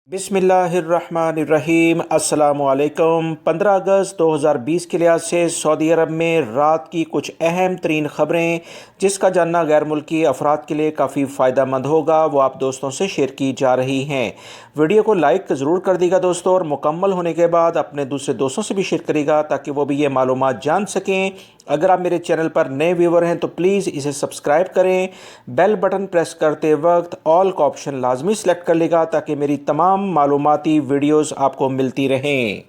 बिस्मिल्लाहिर्रहमानिर्रहीम अस्सलामुअलैकुम। 15 अगस्त 2020 के लिहाज से सऊदी अरब में रात की कुछ अहम तरीन ख़बरें जिसका जानना गैर मुल्की अफराद के लिए काफ़ी फ़ायदा मंद होगा, वो आप दोस्तों से शेयर की जा रही हैं। वीडियो को लाइक ज़रूर कर दीजिएगा दोस्तों, और मुकम्मल होने के बाद अपने दूसरे दोस्तों से भी शेयर करेगा ताकि वो भी ये मालूमात जान सकें। अगर आप मेरे चैनल पर नए व्यूवर हैं तो प्लीज़ इसे सब्सक्राइब करें। बेल बटन प्रेस करते वक्त ऑल का ऑप्शन लाजमी सेलेक्ट कर लेगा ताकि मेरी तमाम मालूमाती वीडियोस आपको मिलती रहें।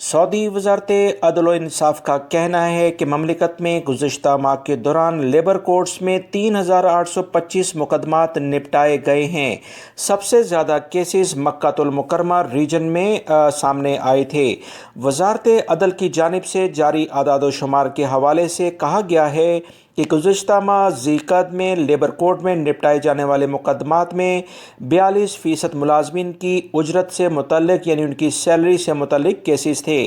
सऊदी वजारत अदल व इंसाफ का कहना है कि ममलिकत में गुज़श्ता माह के दौरान लेबर कोर्ट्स में 3825 मुकदमात निपटाए गए हैं। सबसे ज़्यादा केसेस मक्कातुल मुकरमा रीजन में सामने आए थे। वजारत अदल की जानिब से जारी आदाद शुमार के हवाले से कहा गया है कि गुज़श्ता माह ज़िलक़द में लेबर कोर्ट में निपटाए जाने वाले मुकदमात में 42% मुलाजमीन की उजरत से मुतल्लिक यानी उनकी सैलरी से मुतल्लिक केसेस थे।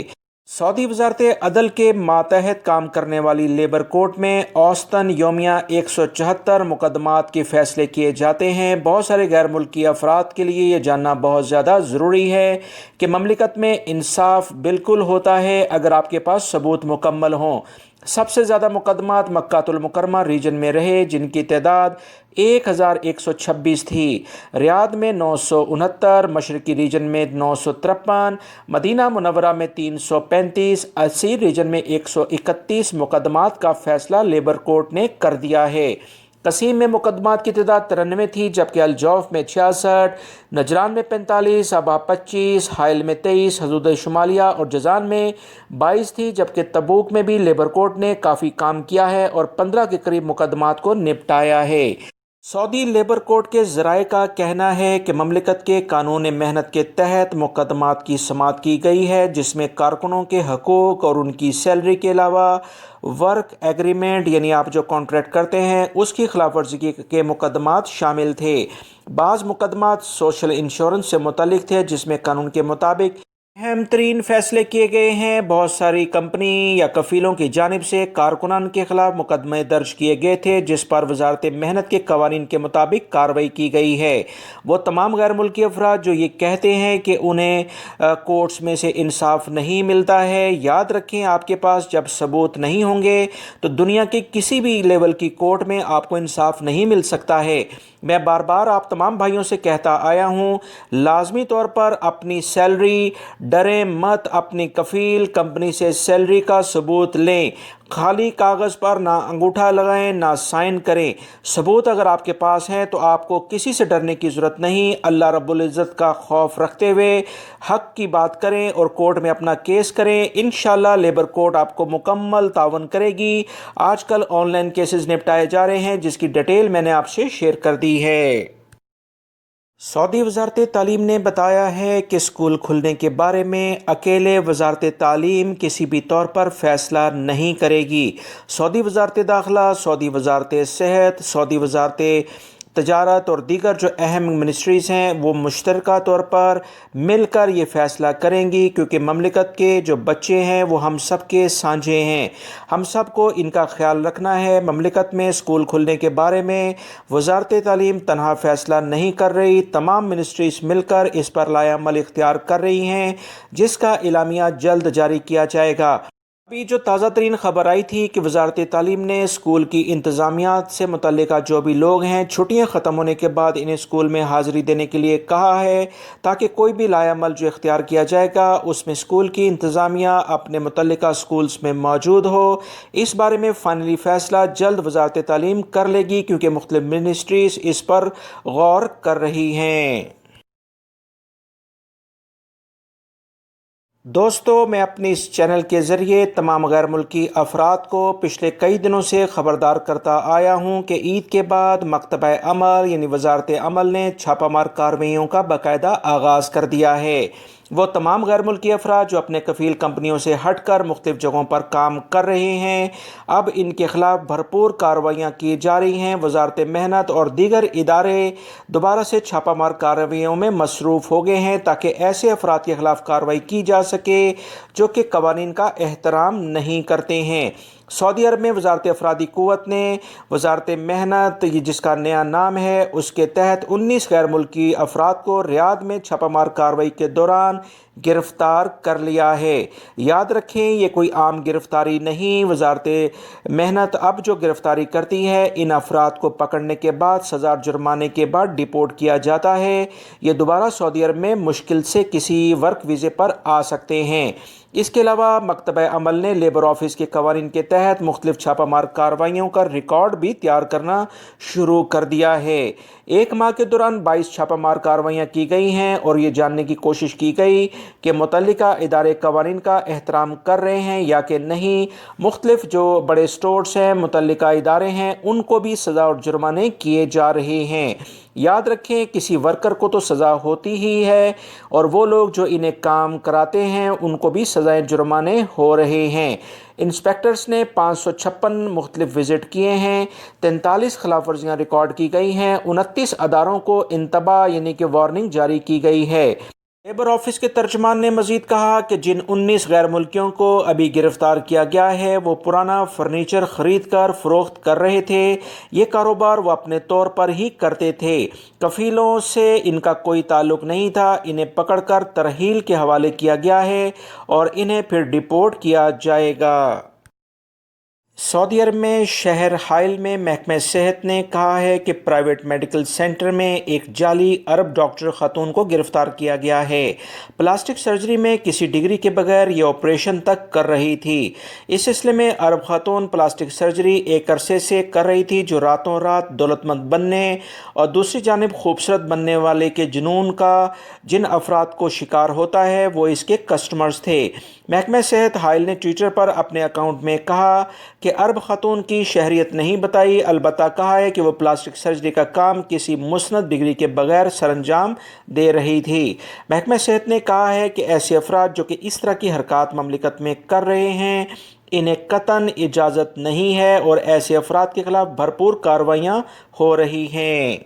सऊदी वजारत अदल के मातहत काम करने वाली लेबर कोर्ट में औसतन योमिया 174 मुकदमात के फ़ैसले किए जाते हैं। बहुत सारे गैर मुल्की अफराद के लिए ये जानना बहुत ज़्यादा ज़रूरी है कि ममलिकत में इंसाफ बिल्कुल होता है अगर आपके पास सबूत मुकम्मल हों। सबसे ज़्यादा मुकदमात मक्कातुल मुकरमा रीजन में रहे जिनकी तादाद 1126 थी। रियाद में 969, मशरकी रीजन में 953, मदीना मुनव्वरा में 335, असीर रीजन में 131 मुकदमात का फ़ैसला लेबर कोर्ट ने कर दिया है। कसीम में मुकदमात की तादाद 93 थी, जबकि अलजौफ में 66, नजरान में 45, अबा 25, हाइल में 23, हदूद शुमालिया और जजान में 22 थी, जबकि तबूक में भी लेबर कोर्ट ने काफ़ी काम किया है और 15 के करीब मुकदमात को निपटाया है। सऊदी लेबर कोर्ट के ज़राए का कहना है कि ममलिकत के कानून मेहनत के तहत मुकदमात की समाअत की गई है जिसमें कारकुनों के हकूक़ और उनकी सैलरी के अलावा वर्क एग्रीमेंट यानी आप जो कॉन्ट्रैक्ट करते हैं उसकी खिलाफ वर्जी के मुकदमात शामिल थे। बाज़ मुकदमात सोशल इंश्योरेंस से मुतल्लिक थे जिसमें कानून के मुताबिक अहम तरीन फैसले किए गए हैं। बहुत सारी कंपनी या कफ़ीलों की जानिब से कारकुनान के खिलाफ मुकदमे दर्ज किए गए थे जिस पर वजारत मेहनत के कवानीन के मुताबिक कार्रवाई की गई है। वो तमाम गैर मुल्की अफराद जो ये कहते हैं कि उन्हें कोर्ट्स में से इंसाफ नहीं मिलता है, याद रखें आपके पास जब सबूत नहीं होंगे तो दुनिया के किसी भी लेवल की कोर्ट में आपको इंसाफ नहीं मिल सकता है। मैं बार बार आप तमाम भाइयों से कहता आया हूँ, लाजमी तौर पर अपनी सैलरी डरें मत, अपनी कफ़ील कंपनी से सैलरी का सबूत लें। खाली कागज़ पर ना अंगूठा लगाएं ना साइन करें। सबूत अगर आपके पास हैं तो आपको किसी से डरने की ज़रूरत नहीं। अल्लाह रब्बुल इज़्ज़त का खौफ रखते हुए हक़ की बात करें और कोर्ट में अपना केस करें। इंशाअल्लाह लेबर कोर्ट आपको मुकम्मल तावन करेगी। आजकल ऑनलाइन केसेस निपटाए जा रहे हैं जिसकी डिटेल मैंने आपसे शेयर कर दी है। सऊदी वजारत तालीम ने बताया है कि स्कूल खुलने के बारे में अकेले वजारत तालीम किसी भी तौर पर फ़ैसला नहीं करेगी। सऊदी वजारत दाखिला, सऊदी वजारत सेहत, सऊदी वजारत तजारत और दीगर जो अहम मिनिस्ट्रीज़ हैं वो मुश्तरका तौर पर मिलकर ये फ़ैसला करेंगी, क्योंकि ममलिकत के जो बच्चे हैं वो हम सब के साझे हैं। हम सब को इनका ख्याल रखना है। ममलिकत में स्कूल खुलने के बारे में वजारत तालीम तनहा फ़ैसला नहीं कर रही, तमाम मिनिस्ट्रीज़ मिलकर इस पर लाएअमल इख्तियार कर रही हैं जिसका इलामिया जल्द जारी किया जाएगा। अभी जो ताज़ा तरीन ख़बर आई थी कि वजारत तालीम ने स्कूल की इंतज़ामिया से मुतल्लिका जो भी लोग हैं छुट्टियां ख़त्म होने के बाद इन्हें स्कूल में हाज़िरी देने के लिए कहा है ताकि कोई भी लाएअमल जो इख्तियार किया जाएगा उसमें स्कूल की इंतज़ामिया अपने मुतल्लिका स्कूल्स में मौजूद हो। इस बारे में फ़ाइनली फ़ैसला जल्द वजारत तालीम कर लेगी क्योंकि मुख्तलिफ़ मिनिस्ट्रीज़ इस पर गौर कर रही हैं। दोस्तों, मैं अपने इस चैनल के ज़रिए तमाम गैर मुल्की अफराद को पिछले कई दिनों से ख़बरदार करता आया हूँ कि ईद के बाद मकतब अमल यानी वजारत अमल ने छापामार कार्रवाइयों का बाकायदा आगाज़ कर दिया है। वो तमाम गैर मुल्की अफराद जो अपने कफ़ील कंपनियों से हट कर मुख्तलिफ़ जगहों पर काम कर रहे हैं, अब इनके ख़िलाफ़ भरपूर कार्रवाइयाँ की जा रही हैं। वजारत मेहनत और दीगर इदारे दोबारा से छापामार कार्रवाइयों में मसरूफ़ हो गए हैं ताकि ऐसे अफराद के ख़िलाफ़ कार्रवाई की जा सके जो कि कवानीन का एहतराम नहीं करते हैं। सऊदी अरब में वजारत अफरादी क़ुव्वत ने वजारत मेहनत, ये जिसका नया नाम है, उसके तहत 19 गैर मुल्की अफराद को रियाद में छापामार कार्रवाई के दौरान गिरफ्तार कर लिया है। याद रखें, ये कोई आम गिरफ्तारी नहीं। वजारत मेहनत अब जो गिरफ्तारी करती है, इन अफराद को पकड़ने के बाद सज़ा जुर्माने के बाद डिपोर्ट किया जाता है। ये दोबारा सऊदी अरब में मुश्किल से किसी वर्क वीज़े पर आ सकते हैं। इसके अलावा मकतब अमल ने लेबर ऑफिस के कवानीन के तहत मुख्तलिफ छापामार कार्रवाइयों का रिकॉर्ड भी तैयार करना शुरू कर दिया है। एक माह के दौरान 22 छापामार कार्रवाइयाँ की गई हैं और ये जानने की कोशिश की गई कि मुतल्लिका इदारे कवानीन का एहतराम कर रहे हैं या कि नहीं। मुख्तलिफ जो बड़े स्टोर्स हैं, मुतल्लिका इदारे हैं, उनको भी सज़ा और जुर्माने किए जा रहे हैं। याद रखें, किसी वर्कर को तो सज़ा होती ही है और वो लोग जो इन्हें काम कराते हैं उनको भी सज़ाएँ जुर्माने हो रहे हैं। इंस्पेक्टर्स ने 556 मुख्तलिफ विज़िट किए हैं, 43 खिलाफ वर्जियाँ रिकॉर्ड की गई हैं, 29 अदारों को इंतबा यानी कि वार्निंग जारी की गई है। लेबर ऑफिस के तर्जमान ने मजीद कहा कि जिन 19 गैर मुल्कियों को अभी गिरफ्तार किया गया है, वो पुराना फर्नीचर ख़रीद कर फ़रोख्त कर रहे थे। ये कारोबार वो अपने तौर पर ही करते थे, कफ़ीलों से इनका कोई ताल्लुक़ नहीं था। इन्हें पकड़कर तरहील के हवाले किया गया है और इन्हें फिर डिपोर्ट किया जाएगा। सऊदी अरब में शहर हाइल में महकमा सेहत ने कहा है कि प्राइवेट मेडिकल सेंटर में एक जाली अरब डॉक्टर खातून को गिरफ्तार किया गया है। प्लास्टिक सर्जरी में किसी डिग्री के बगैर ये ऑपरेशन तक कर रही थी। इस सिलसिले में अरब खातून प्लास्टिक सर्जरी एक अरसे से कर रही थी, जो रातों रात दौलतमंद बनने और दूसरी जानिब खूबसूरत बनने वाले के जुनून का जिन अफराद को शिकार होता है, वो इसके कस्टमर्स थे। महकमा सेहत हाइल ने ट्विटर पर अपने अकाउंट में कहा कि अरब खातून की शहरियत नहीं बताई, अलबत्ता कहा है कि वो प्लास्टिक सर्जरी का काम किसी मुस्नद डिग्री के बगैर सरंजाम दे रही थी। महकमा सेहत ने कहा है कि ऐसे अफराद जो कि इस तरह की हरकत ममलिकत में कर रहे हैं, इन्हें कतन इजाज़त नहीं है और ऐसे अफराद के खिलाफ भरपूर कार्रवाइयाँ हो रही हैं।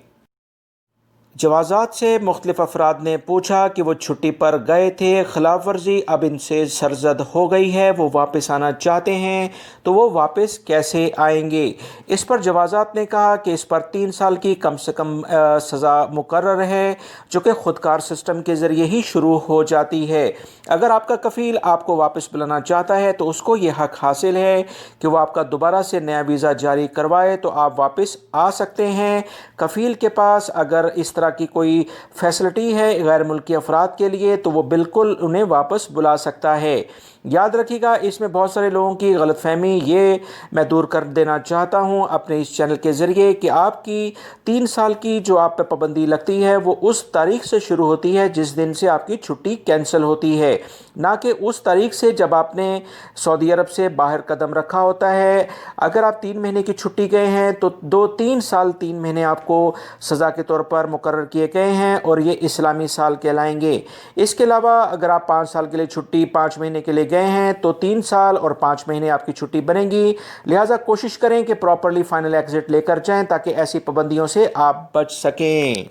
जवाज़ात से मुख्तलिफ अफराद ने पूछा कि वो छुट्टी पर गए थे, खिलाफ वर्जी अब इनसे सरजद हो गई है, वो वापस आना चाहते हैं, तो वो वापस कैसे आएंगे। इस पर जवाज़ात ने कहा कि इस पर 3 साल की कम से कम सज़ा मुकर्रर है, जो कि खुदकार सिस्टम के ज़रिए ही शुरू हो जाती है। अगर आपका कफ़ील आपको वापस बुलाना चाहता है तो उसको ये हक़ हासिल है कि वो आपका दोबारा से नया वीज़ा जारी करवाए, तो आप वापस आ सकते हैं। कफ़ील के पास अगर इस तरह की कोई फैसिलिटी है गैर मुल्की अफराद के लिए, तो वो बिल्कुल उन्हें वापस बुला सकता है। याद रखिएगा, इसमें बहुत सारे लोगों की गलतफहमी ये मैं दूर कर देना चाहता हूँ अपने इस चैनल के ज़रिए कि आपकी 3 साल की जो आप पे पाबंदी लगती है, वो उस तारीख से शुरू होती है जिस दिन से आपकी छुट्टी कैंसिल होती है, ना कि उस तारीख से जब आपने सऊदी अरब से बाहर कदम रखा होता है। अगर आप 3 महीने की छुट्टी गए हैं तो 2-3 साल 3 महीने आपको सज़ा के तौर पर मुकर्रर किए गए हैं और ये इस्लामी साल कहलाएंगे। इसके अलावा अगर आप 5 साल के लिए छुट्टी 5 महीने के लिए गए हैं तो 3 साल और 5 महीने आपकी छुट्टी बनेगी। लिहाजा कोशिश करें कि प्रॉपरली फाइनल एग्जिट लेकर जाएं ताकि ऐसी पाबंदियों से आप बच सकें।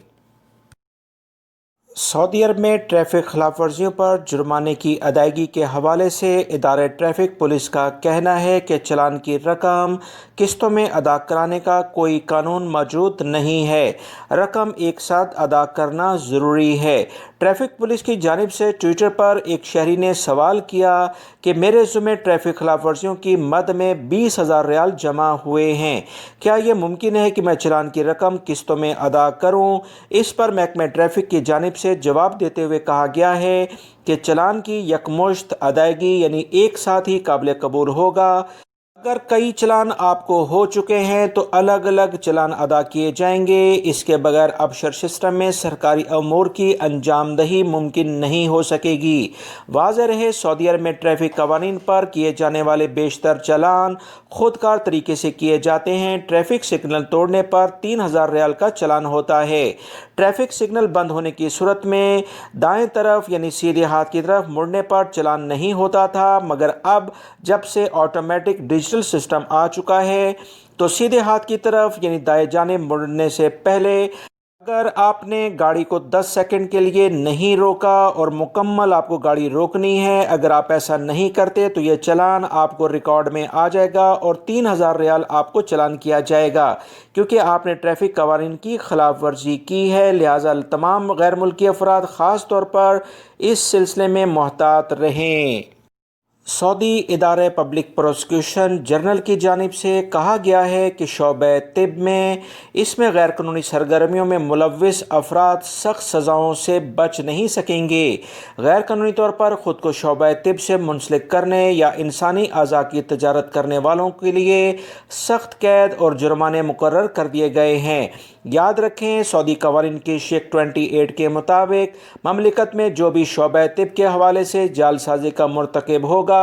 सऊदी अरब में ट्रैफिक खिलाफ वर्जियों पर जुर्माने की अदायगी के हवाले से इदारे ट्रैफिक पुलिस का कहना है कि चालान की रकम किस्तों में अदा कराने का कोई कानून मौजूद नहीं है, रकम एक साथ अदा करना ज़रूरी है। ट्रैफिक पुलिस की जानिब से ट्विटर पर एक शहरी ने सवाल किया कि मेरे ज़िम्मे ट्रैफिक खिलाफ वर्जियों की मद में 20,000 रियाल जमा हुए हैं, क्या ये मुमकिन है कि मैं चालान की रकम किस्तों में अदा करूं? इस पर महकमा ट्रैफिक की जानिब से जवाब देते हुए कहा गया है कि चालान की यकमुश्त अदायगी यानी एक साथ ही काबिल कबूल होगा। अगर कई चालान आपको हो चुके हैं तो अलग अलग चालान अदा किए जाएंगे। इसके बगैर अबशर सिस्टम में सरकारी अमूर की अंजामदही मुमकिन नहीं हो सकेगी। वाज़ेह रहे, सऊदी अरब में ट्रैफिक कवानीन पर किए जाने वाले बेशतर चालान खुदकार तरीके से किए जाते हैं। ट्रैफिक सिग्नल तोड़ने पर 3,000 रियाल का चालान होता है। ट्रैफिक सिग्नल बंद होने की सूरत में दाएं तरफ यानी सीधे हाथ की तरफ मुड़ने पर चालान नहीं होता था, मगर अब जब से ऑटोमेटिक डिजिटल सिस्टम आ चुका है तो सीधे हाथ की तरफ यानी दाएं जानिब मुड़ने से पहले अगर आपने गाड़ी को 10 सेकंड के लिए नहीं रोका और मुकम्मल आपको गाड़ी रोकनी है, अगर आप ऐसा नहीं करते तो ये चालान आपको रिकॉर्ड में आ जाएगा और 3,000 रियाल आपको चालान किया जाएगा, क्योंकि आपने ट्रैफिक कवानीन की खिलाफ वर्जी की है। लिहाजा तमाम गैर मुल्की अफराद ख़ास तौर पर इस सिलसिले में मोहतात रहें। सऊदी इदारे पब्लिक प्रोसिक्यूशन जनरल की जानिब से कहा गया है कि शोबे तिब में इसमें गैर कानूनी सरगर्मियों में मुलव्विस अफराद सख्त सज़ाओं से बच नहीं सकेंगे। गैर कानूनी तौर पर ख़ुद को शोबे तिब से मुंसलिक करने या इंसानी अज़ा की तजारत करने वालों के लिए सख्त कैद और जुर्माने मुकर्रर कर दिए गए हैं। याद रखें, सऊदी कवानीन की शेख 28 के मुताबिक ममलिकत में जो भी शोबे तिब के हवाले से जालसाजी का मुर्तकिब होगा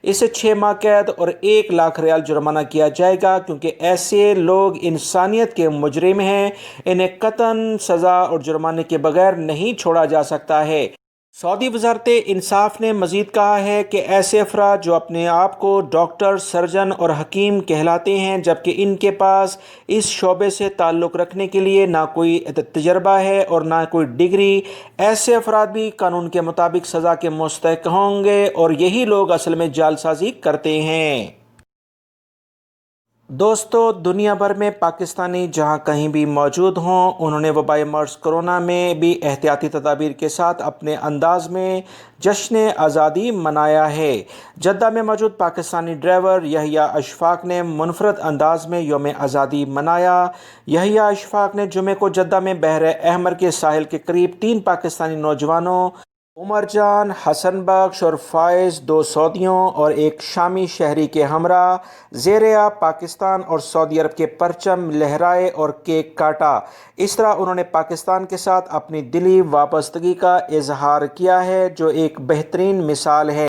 इसे 6 माह कैद और 1 लाख रियाल जुर्माना किया जाएगा, क्योंकि ऐसे लोग इंसानियत के मुजरिम हैं। इन्हें कतन सज़ा और जुर्माने के बगैर नहीं छोड़ा जा सकता है। सऊदी वज़ारत इंसाफ ने मज़ीद कहा है कि ऐसे अफराद जो अपने आप को डॉक्टर, सर्जन और हकीम कहलाते हैं, जबकि इनके पास इस शोबे से ताल्लुक़ रखने के लिए ना कोई तजर्बा है और ना कोई डिग्री, ऐसे अफराद भी कानून के मुताबिक सज़ा के मुस्तहिक़ होंगे और यही लोग असल में जालसाजी करते हैं। दोस्तों, दुनिया भर में पाकिस्तानी जहां कहीं भी मौजूद हों, उन्होंने वबाई मर्ज़ कोरोना में भी एहतियाती तदाबीर के साथ अपने अंदाज में जश्न आज़ादी मनाया है। जद्दा में मौजूद पाकिस्तानी ड्राइवर यहिया अशफाक ने मुनफरद अंदाज में यौम आज़ादी मनाया। यहिया अशफाक ने जुमे को जद्दा में बहर अहमर के साहिल के करीब 3 पाकिस्तानी नौजवानों उमर जान, हसन बख्श और फ़ाइज़, 2 सऊदियों और एक शामी शहरी के हमरा ज़ेर-ए-आब पाकिस्तान और सऊदी अरब के परचम लहराए और केक काटा। इस तरह उन्होंने पाकिस्तान के साथ अपनी दिली वाबस्तगी का इजहार किया है, जो एक बेहतरीन मिसाल है।